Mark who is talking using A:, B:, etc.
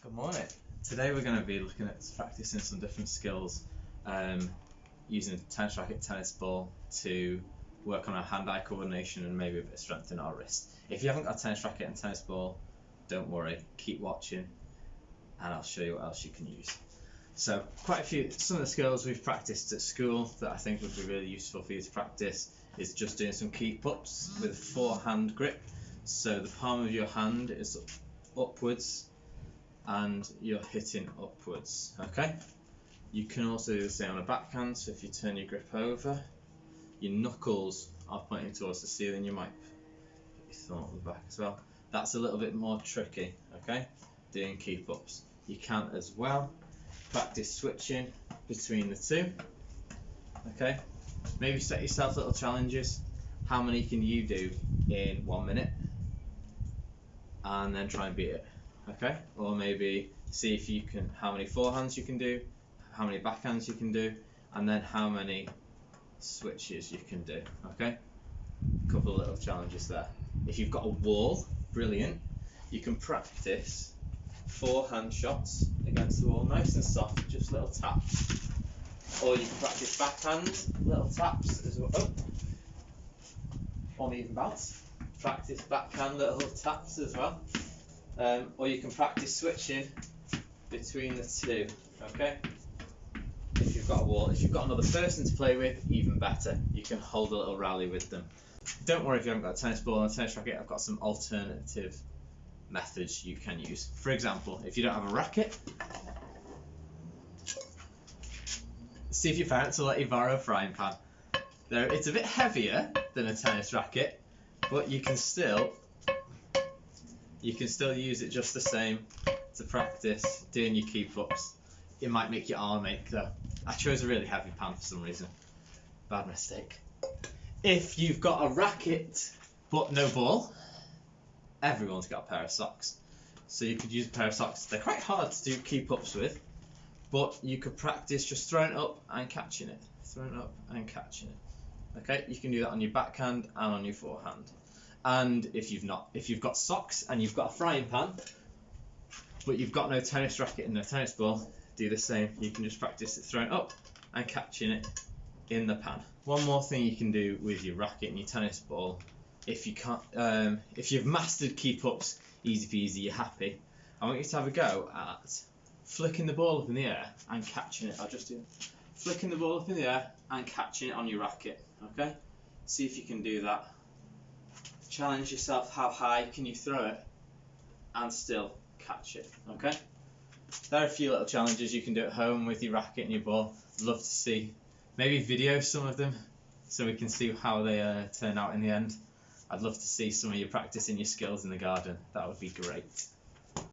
A: Good morning. Today we're going to be looking at practicing some different skills using tennis racket, tennis ball to work on our hand-eye coordination and maybe a bit of strength in our wrist. If you haven't got a tennis racket and tennis ball, don't worry, keep watching and I'll show you what else you can use. So some of the skills we've practiced at school that I think would be really useful for you to practice is just doing some keep-ups with a forehand grip. So the palm of your hand is upwards and you're hitting upwards, okay? You can also do the same on a backhand, so if you turn your grip over, your knuckles are pointing towards the ceiling. You might put your thumb at the back as well. That's a little bit more tricky, okay? Doing keep-ups. You can as well practice switching between the two, okay? Maybe set yourself little challenges. How many can you do in 1 minute? And then try and beat it. Okay, or maybe see if you can, how many forehands you can do, how many backhands you can do, and then how many switches you can do. Okay, a couple of little challenges there. If you've got a wall, brilliant. You can practice forehand shots against the wall, nice and soft, just little taps. Or you can practice backhand, little taps as well. Oh, uneven bounce. Practice backhand little taps as well. Or you can practice switching between the two, okay? If you've got a wall, if you've got another person to play with, even better. You can hold a little rally with them. Don't worry if you haven't got a tennis ball and a tennis racket, I've got some alternative methods you can use. For example, if you don't have a racket, see if your parents will let you borrow a frying pan. It's a bit heavier than a tennis racket, but you can still use it just the same to practice doing your keep-ups. It might make your arm ache though. I chose a really heavy pan for some reason. Bad mistake. If you've got a racket but no ball, everyone's got a pair of socks. So you could use a pair of socks. They're quite hard to do keep-ups with, but you could practice just throwing it up and catching it. Throwing it up and catching it. Okay, you can do that on your backhand and on your forehand. And if you've got socks and you've got a frying pan, but you've got no tennis racket and no tennis ball, do the same. You can just practice it throwing up and catching it in the pan. One more thing you can do with your racket and your tennis ball, if you've mastered keep-ups, easy peasy, you're happy, I want you to have a go at flicking the ball up in the air and catching it. I'll just do flicking the ball up in the air and catching it on your racket, okay? See if you can do that. Challenge yourself, how high can you throw it and still catch it, okay? There are a few little challenges you can do at home with your racket and your ball. I'd love to see, maybe video some of them so we can see how they turn out in the end. I'd love to see some of you practicing your skills in the garden. That would be great.